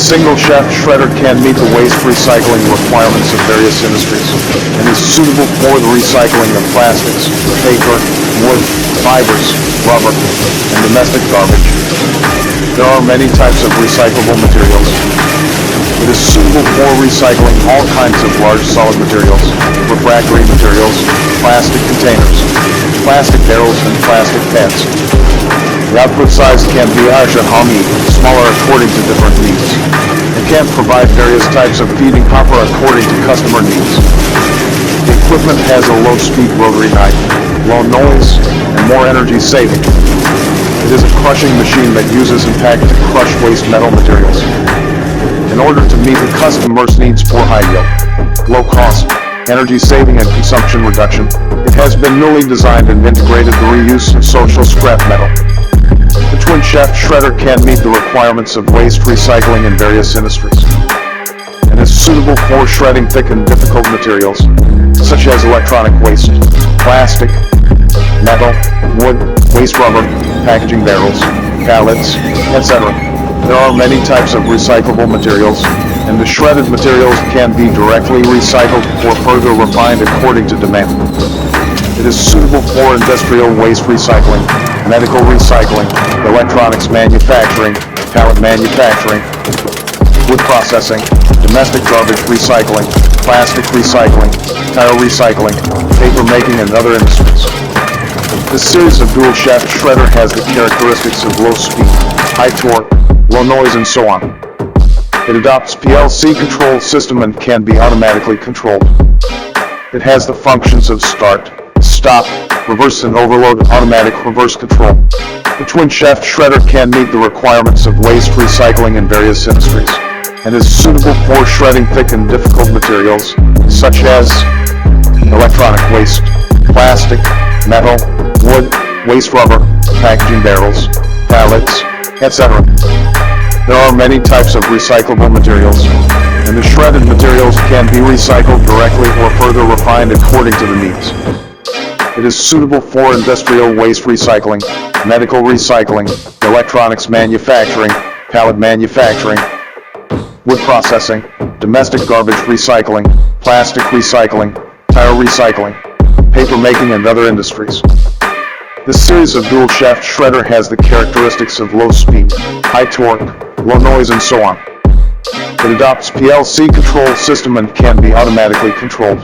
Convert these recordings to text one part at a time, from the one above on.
single shaft shredder can meet the waste recycling requirements of various industries and is suitable for the recycling of plastics, paper, wood, fibers, rubber, and domestic garbage. There are many types of recyclable materials. It is suitable for recycling all kinds of large solid materials, refractory materials, plastic containers, plastic barrels, and plastic pads. The output size can be larger or smaller according to different needs. It can provide various types of feeding copper according to customer needs. The equipment has a low-speed rotary knife, low noise, and more energy saving. It is a crushing machine that uses impact to crush waste metal materials. In order to meet the customer's needs for high yield, low cost, energy saving, and consumption reduction, it has been newly designed and integrated the reuse of social scrap metal. The twin shaft shredder can meet the requirements of waste recycling in various industries and is suitable for shredding thick and difficult materials such as electronic waste, plastic, metal, wood, waste rubber, packaging barrels, pallets, etc. There are many types of recyclable materials, and the shredded materials can be directly recycled or further refined according to demand. It is suitable for industrial waste recycling, medical recycling, electronics manufacturing, pallet manufacturing, wood processing, domestic garbage recycling, plastic recycling, tire recycling, paper making, and other industries. This series of dual shaft shredder has the characteristics of low speed, high torque, low noise, and so on. It adopts PLC control system and can be automatically controlled. It has the functions of start, stop, reverse, and overload automatic reverse control. The twin shaft shredder can meet the requirements of waste recycling in various industries and is suitable for shredding thick and difficult materials such as electronic waste, plastic, metal, wood, waste rubber, packaging barrels, pallets, etc. There are many types of recyclable materials, and the shredded materials can be recycled directly or further refined according to the needs. It is suitable for industrial waste recycling, medical recycling, electronics manufacturing, pallet manufacturing, wood processing, domestic garbage recycling, plastic recycling, tire recycling, paper making, and other industries. This series of dual shaft shredder has the characteristics of low speed, high torque, low noise, and so on. It adopts PLC control system and can be automatically controlled.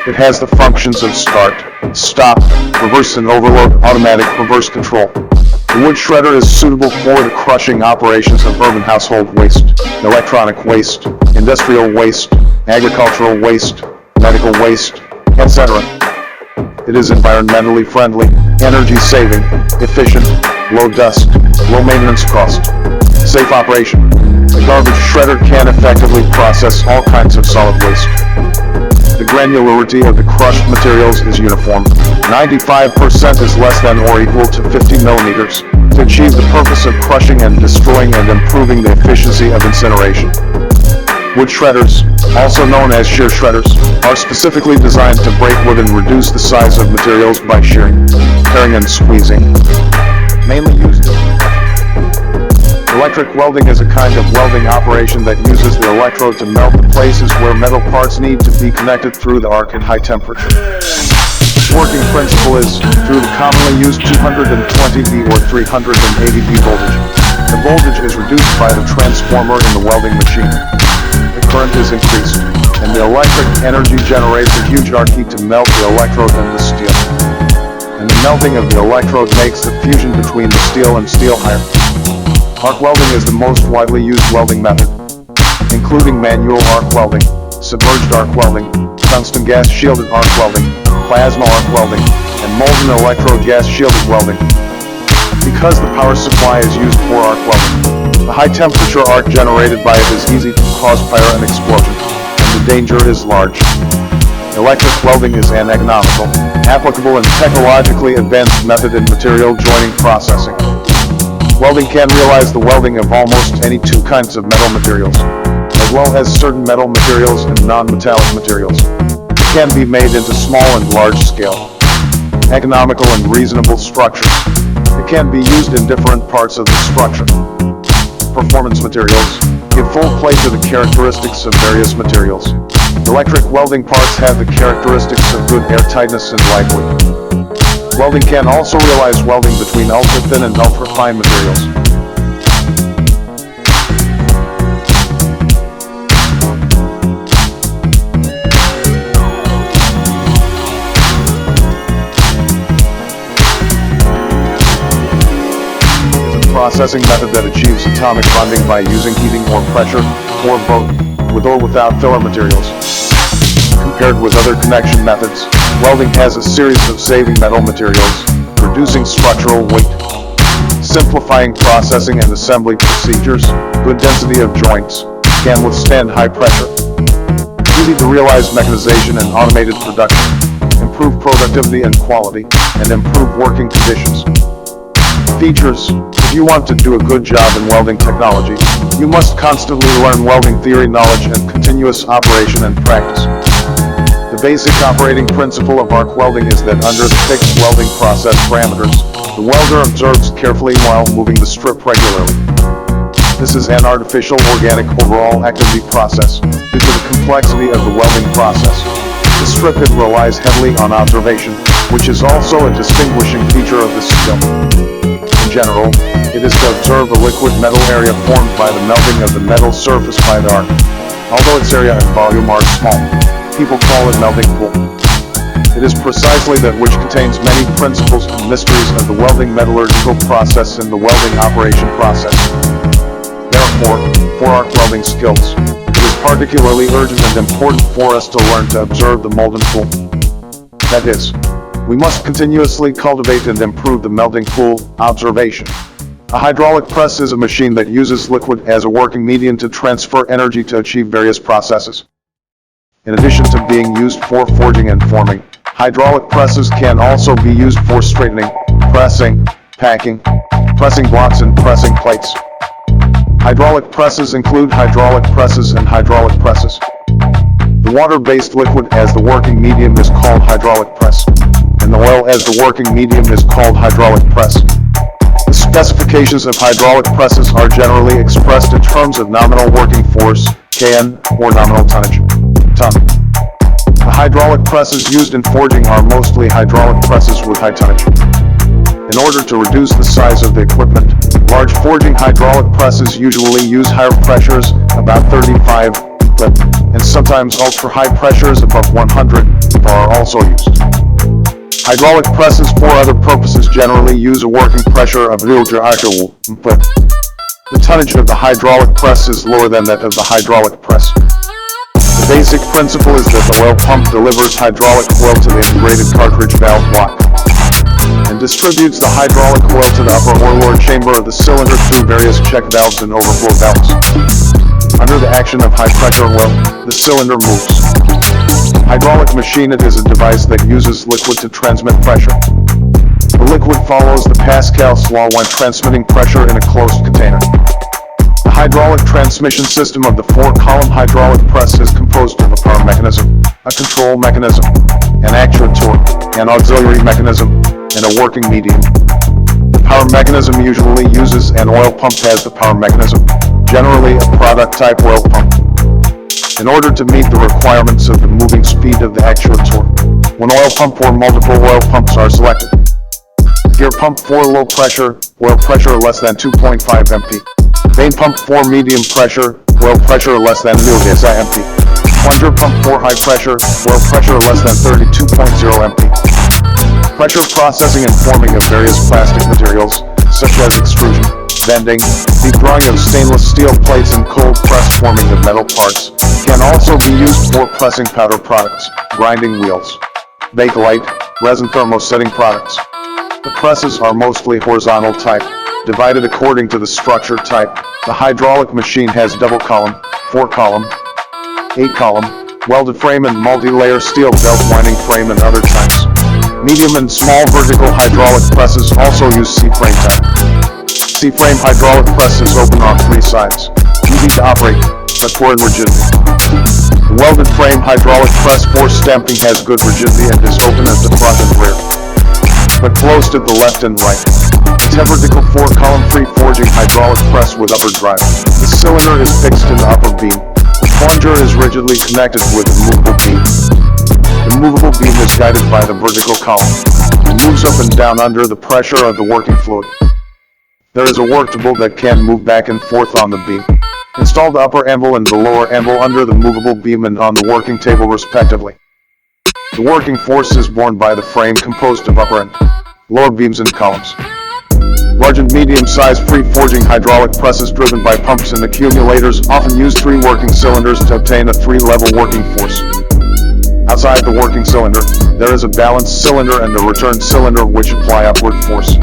It has the functions of start, stop, reverse, and overload automatic reverse control. The wood shredder is suitable for the crushing operations of urban household waste, electronic waste, industrial waste, agricultural waste, medical waste, etc. It is environmentally friendly, energy saving, efficient, low dust, low maintenance cost, safe operation. The garbage shredder can effectively process all kinds of solid waste. The granularity of the crushed materials is uniform. 95% is less than or equal to 50 millimeters to achieve the purpose of crushing and destroying and improving the efficiency of incineration. Wood shredders, also known as shear shredders, are specifically designed to break wood and reduce the size of materials by shearing, tearing, and squeezing. Mainly used in electric welding is a kind of welding operation that uses the electrode to melt the places where metal parts need to be connected through the arc at high temperature. Its working principle is through the commonly used 220 V or 380 V voltage. The voltage is reduced by the transformer in the welding machine. The current is increased, and the electric energy generates a huge arc heat to melt the electrode and the steel. And the melting of the electrode makes the fusion between the steel and steel higher. Arc welding is the most widely used welding method, including manual arc welding, submerged arc welding, tungsten gas shielded arc welding, plasma arc welding, and molten electrode gas shielded welding. Because the power supply is used for arc welding, the high temperature arc generated by it is easy to cause fire and explosion, and the danger is large. Electric welding is an economical, applicable, and technologically advanced method in material joining processing. Welding can realize the welding of almost any two kinds of metal materials, as well as certain metal materials and non-metallic materials. It can be made into small and large scale, economical and reasonable structures. It can be used in different parts of the structure. Performance materials, full plate to the characteristics of various materials. Electric welding parts have the characteristics of good airtightness and lightweight. Welding can also realize welding between ultra-thin and ultra-fine materials. Processing method that achieves atomic bonding by using heating or pressure, or both, with or without filler materials. Compared with other connection methods, welding has a series of saving metal materials, reducing structural weight, simplifying processing and assembly procedures, good density of joints, can withstand high pressure, easy to realize mechanization and automated production, improve productivity and quality, and improve working conditions. Features: if you want to do a good job in welding technology, you must constantly learn welding theory knowledge and continuous operation and practice. The basic operating principle of arc welding is that under fixed welding process parameters, the welder observes carefully while moving the strip regularly. This is an artificial organic overall activity process, due to the complexity of the welding process. The strip relies heavily on observation, which is also a distinguishing feature of this skill. In general, it is to observe a liquid metal area formed by the melting of the metal surface by the arc. Although its area and volume are small, people call it melting pool. It is precisely that which contains many principles and mysteries of the welding metallurgical process and the welding operation process. Therefore, for arc welding skills, it is particularly urgent and important for us to learn to observe the molten pool. That is, we must continuously cultivate and improve the melting pool observation. A hydraulic press is a machine that uses liquid as a working medium to transfer energy to achieve various processes. In addition to being used for forging and forming, hydraulic presses can also be used for straightening, pressing, packing, pressing blocks and pressing plates. Hydraulic presses include hydraulic presses and hydraulic presses. The water-based liquid as the working medium is called hydraulic press, and the oil as the working medium is called hydraulic press. The specifications of hydraulic presses are generally expressed in terms of nominal working force, kN, or nominal tonnage, ton. The hydraulic presses used in forging are mostly hydraulic presses with high tonnage. In order to reduce the size of the equipment, large forging hydraulic presses usually use higher pressures, about 35 bar, and sometimes ultra-high pressures above 100 bar are also used. Hydraulic presses for other purposes generally use a working pressure of 0.0 but the tonnage of the hydraulic press is lower than that of the hydraulic press. The basic principle is that the oil pump delivers hydraulic oil to the integrated cartridge valve block and distributes the hydraulic oil to the upper or lower chamber of the cylinder through various check valves and overflow valves. Under the action of high pressure oil, the cylinder moves. Hydraulic machine: it is a device that uses liquid to transmit pressure. The liquid follows the Pascal's law when transmitting pressure in a closed container. The hydraulic transmission system of the 4-column hydraulic press is composed of a power mechanism, a control mechanism, an actuator, an auxiliary mechanism, and a working medium. The power mechanism usually uses an oil pump as the power mechanism, generally a product-type oil pump. In order to meet the requirements of the moving speed of the actuator, one oil pump or multiple oil pumps are selected. Gear pump for low pressure, oil pressure less than 2.5 MP. Vane pump for medium pressure, oil pressure less than 0 MP. Plunger pump for high pressure, oil pressure less than 32.0 MP. Pressure processing and forming of various plastic materials, such as extrusion, bending, deep drawing of stainless steel plates and cold press forming of metal parts, can also be used for pressing powder products, grinding wheels, bakelite, resin thermosetting products. The presses are mostly horizontal type, divided according to the structure type. The hydraulic machine has double column, 4-column, 8-column, welded frame and multi-layer steel belt winding frame and other types. Medium and small vertical hydraulic presses also use C-frame type. C-frame hydraulic presses open on 3 sides, easy to operate, but poor in rigidity. The welded frame hydraulic press for stamping has good rigidity and is open at the front and rear. but closed at the left and right. 10 vertical 4-column free forging hydraulic press with upper drive. The cylinder is fixed in the upper beam. The plunger is rigidly connected with the movable beam. The movable beam is guided by the vertical column. It moves up and down under the pressure of the working fluid. There is a work table that can move back and forth on the beam. Install the upper anvil and the lower anvil under the movable beam and on the working table respectively. The working force is borne by the frame composed of upper and lower beams and columns. Large and medium-sized free forging hydraulic presses driven by pumps and accumulators often use 3 working cylinders to obtain a 3-level working force. Outside the working cylinder, there is a balanced cylinder and a return cylinder which apply upward force.